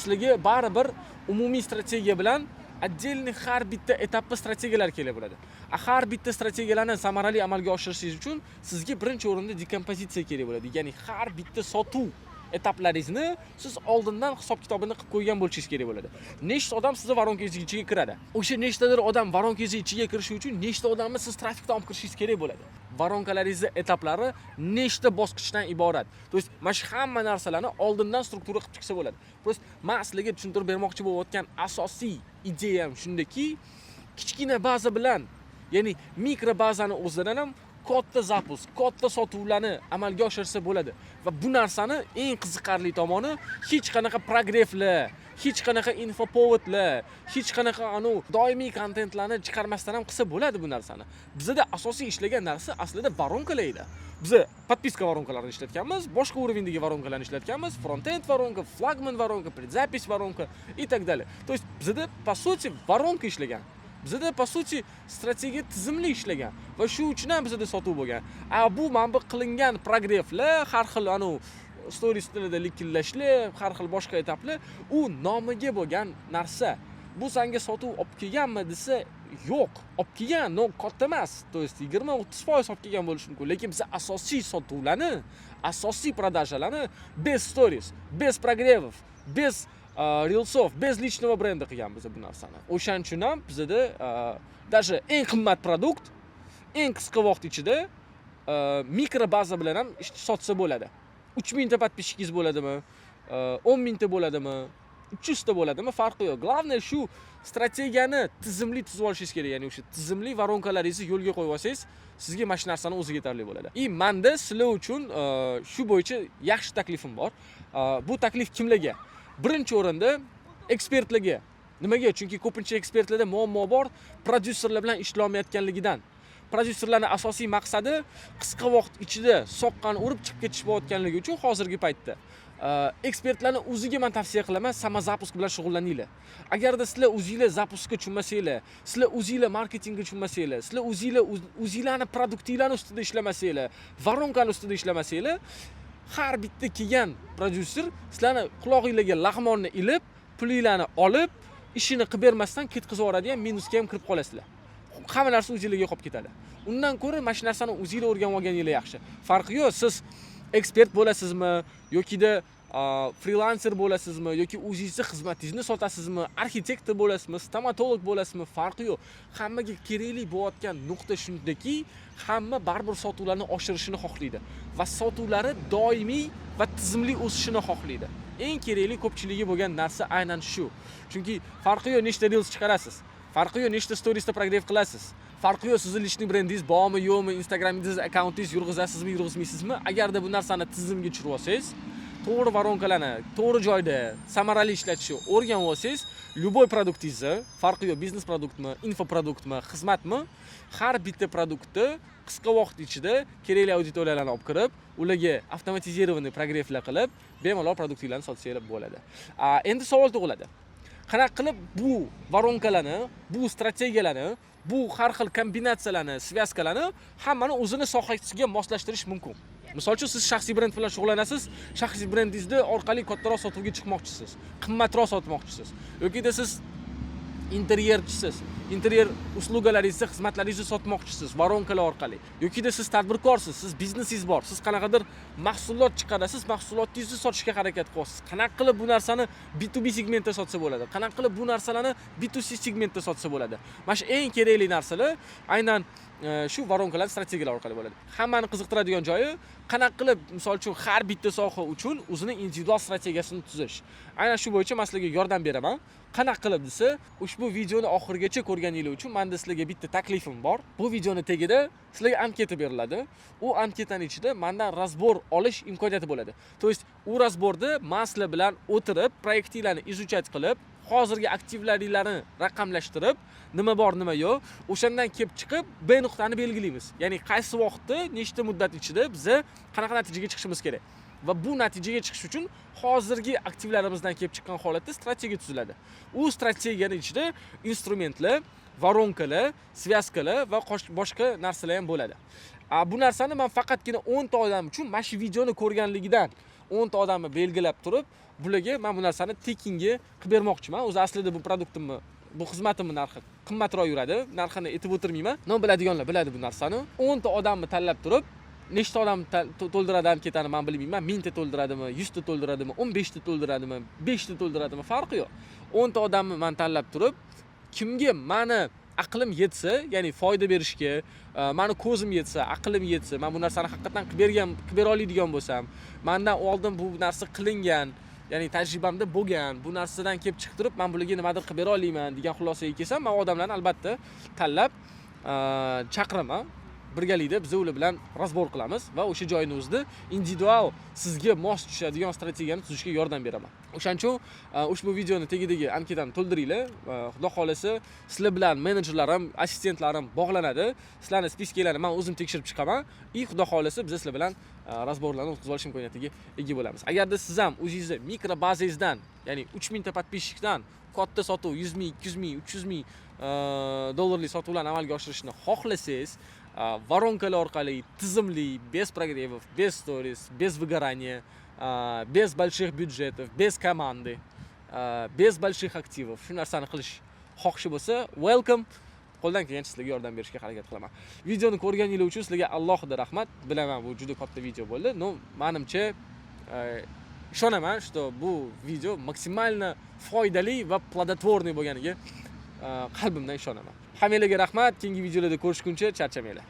sizlarga baribir umumiy strategiya bilan отдельный har bitta etapli strategiyalar kerak bo'ladi. Har bitta strategiyalarni samarali amalga oshirishingiz uchun sizga birinchi o'rinda dekompozitsiya kerak bo'ladi. Ya'ni har bitta sotuv etaplaringizni siz oldindan hisob kitobini qilib qo'ygan bo'lishingiz kerak bo'ladi. Nechta odam sizni varonkangiz ichiga kiradi? O'sha nechtadir odam varonkangiz ichiga kirishi uchun nechta odamni siz trafikdan olib kirishingiz kerak bo'ladi. Varonkalaringiz etaplari nechta bosqichdan iborat. To есть, mana shu hamma narsalarni oldindan struktura qilib chiqsa bo'ladi. Prost men sizlarga tushuntirib bermoqchi bo'layotgan asosiy ideyam shundaki, kichkina baza bilan, ya'ni mikro bazani o'zidan ham katta zapus, katta sotuvlarni amalga oshirsa bo'ladi. Va bu narsani eng qiziqarli tomoni hech qanaqa progresslar, hech qanaqa infopovodlar, hech qanaqa doimiy kontentlarni chiqarmasdan ham qilsa bo'ladi bu narsani. Bizda asosiy ishlagan narsa aslida voronkalar edi. Biz подписка voronkalarni ishlatganmiz, boshqa уровеньдagi voronkalarni ishlatganmiz, front-end voronka, flagman voronka, предзапись voronka и так далее. То есть bizda по сути voronka ishlagan. Bizda по сути strategiya tizimli ishlagan va shu uchun ham bizda sotuv bo'lgan. Bu mana bu qilingan progresslar, har xil stories tilida likillashlar, har xil boshqa etaplar, u nomiga bo'lgan narsa. Bu senga sotuv olib kelganmi desa, yo'q, olib kelgan, no katta emas. To есть 20-30% olib kelgan bo'lishi mumkin, lekin biz asosiy sotuvlarni, asosiy продажаlarni bez stories, bez progressov, bez Reelsov, bez lichного brenda qilganmiz bu narsani. O'shaning uchun ham bizda даже eng qimmat produkt eng qisqa vaqt ichida mikro baza bilan ham sotsa bo'ladi. 3000 ta подписчиkingiz bo'ladimi? 10 ta bo'ladimi? 300 ta bo'ladimi? Farqi yo'q. Главное shu strategiyani tizimli tuzib olishingiz kerak. Ya'ni o'sha tizimli varonkalaringizni yo'lga qo'yib olsangiz, sizga mana shu narsani o'zi yetarli bo'ladi. Menda sizlar uchun shu bo'yicha yaxshi taklifim bor. Bu taklif kimlarga? Birinchi o'rinda ekspertlarga. Nimaga? Chunki ko'pincha ekspertlarda muammo bor, prodyuserlar bilan ishlamayotganligidan. Prodyuserlarning asosiy maqsadi qisqa vaqt ichida soqqani urib chiqib ketish bo'layotganligi uchun hozirgi paytda ekspertlarni o'ziga men tavsiya qilaman, samozapusk bilan shug'ullaninglar. Agarda sizlar o'zingizlar zapuskga tushunmasanglar, sizlar o'zingizlar marketingga tushunmasanglar, sizlar o'zingizlarning produktinglarni ustida ishlamasanglar, voronkani ustida ishlamasanglar, har bitta kelgan prodyuser sizlarni quloqingizga lag'monni ilib, pulinglarni olib, ishini qilib bermasdan ketkizib yuboradigan minusga ham kirib qolasizlar. Hamma narsa o'zingizlarga qolib ketadi. Undan ko'ra mana shu narsani o'zingizlar o'rganib olganingiz yaxshi. Farqi yo'q, siz ekspert bo'lasizmi yokida freelancer bo'lasizmi yoki o'zingizni xizmatingizni sotasizmi, arxitektor bo'lasizmi, stomatolog bo'lasizmi, farqi yo'q. Hammaga kerakli bo'layotgan nuqta shundaki, hamma baribir sotuvlarni oshirishini xohlaydi va sotuvlari doimiy va tizimli o'sishini xohlaydi. Eng kerakli ko'pchiligiga bo'lgan narsa aynan shu. Chunki farqi yo'q nechta reels chiqarasiz, farqi yo'q nechta storiesda progress qilasiz. Farqi yo'q sizning lishniy brendingiz bormi, yo'qmi, Instagramingiz akkauntingiz yurg'izasizmi, yurg'izmaysizmi? Agarda bu narsani tizimga tushirib olsangiz, to'g'ri varonkalarni to'g'ri joyda samarali ishlatishni o'rganib olsangiz, любой produktingizni, farqi yo'q, biznes produktmi, infoproduktmi, xizmatmi, har bitta produktni qisqa vaqt ichida kerakli auditoriyalarni olib kirib, ularga avtomatizirованный progresslar qilib, bemalol produktinglarni sotsanglar bo'ladi. Endi savol tug'iladi. Qanaqa qilib bu varonkalarni, bu strategiyalarni, bu har xil kombinatsiyalarni, svязкаlarni hammani o'zini sohasiga moslashtirish mumkin. Misol uchun siz shaxsiy brend bilan shug'ullanasiz, shaxsiy brendingizni orqali kattaroq sotuvga chiqmoqchisiz, qimmatroq sotmoqchisiz. Yoki siz interyerchisiz, interyer uslugalaringizni, xizmatlaringizni sotmoqchisiz varonkalar orqali. Yoki siz tadbirkorsiz, siz biznesingiz bor, siz qanaqadir mahsulot chiqarasiz, mahsulotingizni sotishga harakat qilyapsiz. Qanaqa qilib bu narsani B2B segmentda sotsa bo'ladi? Qanaqa qilib bu narsalarni B2C segmentda sotsa bo'ladi? Mana shu eng kerakli narsalar aynan shu varonkalar strategiyalar orqali bo'ladi. Hammani qiziqtiradigan joyi qanaqa qilib, misol uchun har bitta soha uchun o'zining individual strategiyasini tuzish. Aynan shu bo'yicha men sizlarga yordam beraman. Qanaqa qilib desa, ushbu videoni oxirigacha ko'rganingiz uchun menda sizlarga bitta taklifim bor. Bu videoni tagida sizlarga anketa beriladi. U anketaning ichida mendan razbor olish imkoniyati bo'ladi. To есть, u razborda men sizlar bilan o'tirib, proyektinglarni izuchat qilib, hozirgi aktivlaringlarni raqamlashtirib, nima bor, nima yo'q, o'shandan kelib chiqib B nuqtani belgilaymiz. Ya'ni qaysi vaqtda, nechta muddat ichida biz qanaqa natijaga chiqishimiz kerak. va bu natijaga chiqish uchun hozirgi aktivlarimizdan kelib chiqqan holatda strategiya tuziladi. U strategiyani ichida instrumentlar, voronkalar, svyazkalar va boshqa narsalar ham bo'ladi. Bu narsani men faqatgina 10 ta odam uchun mana shu videoni ko'rganligidan 10 ta odamni belgilab turib, bularga men bu narsani tekinga qilib bermoqchiman. O'zi aslida bu produktimni, bu xizmatimni narxi qimmatroq yuradi. Narxini aytib o'tirmayman. Men biladiganlar biladi bu narsani. 10 ta odamni tanlab turib, nechta odam to'ldiradigan ketani men bilmayman. 1000 ta to'ldiradimi, 100 ta to'ldiradimi, 15 ta to'ldiradimi, 5 ta to'ldiradimi, farqi yo'q. 10 ta odamni men tanlab turib, kimga meni aqlim yetsa, ya'ni foyda berishga, meni ko'zim yetsa, aqlim yetsa, men bu narsani haqiqatan qilib bera oladigan bo'lsam, mendan oldin bu narsa qilingan, ya'ni tajribamda bo'lgan, bu narsadan kelib chiqib turib, men bularga nimadir qilib bera olaman degan xulosaga kelsam, men odamlarni albatta tanlab chaqiraman. Birgalikda biz ular bilan razbor qilamiz va o'sha joyni o'zida individual sizga mos tushadigan strategiyani tuzishga yordam beraman. O'shaning uchun ushbu videoni tagidagi anketani to'ldiringlar. Xudo xolasa sizlar bilan menejerlarim, assistentlarim bog'lanadi. Sizlarning spiskalarini men o'zim tekshirib chiqaman. Xudo xolasa biz sizlar bilan razborlarni o'tkazib olish imkoniyatiga ega bo'lamiz. Agarda siz ham o'zingizni mikro bazangizdan, ya'ni 3000 ta podpishchikdan katta sotuv 100 ming, 200 ming, 300 ming dollarlik sotuvlarni amalga oshirishni xohlasangiz, воронкалар orqali tizimli, без прогревов, без stories, без выгорания, без больших бюджетов, без команды, без больших активов shu narsani qilish xohishi bo'lsa, welcome. Qo'ldan kelgancha sizlarga yordam berishga harakat qilaman. Videoni ko'rganingiz uchun sizlarga alohida rahmat. Bilaman, bu juda katta video bo'ldi. No, menimcha ishonaman, что bu video maksimalno foydali va plodotvorniy bo'lganiga qalbimdan ishonaman. Hammalarga rahmat. Keyingi videolarda ko'rishguncha charchamanglar.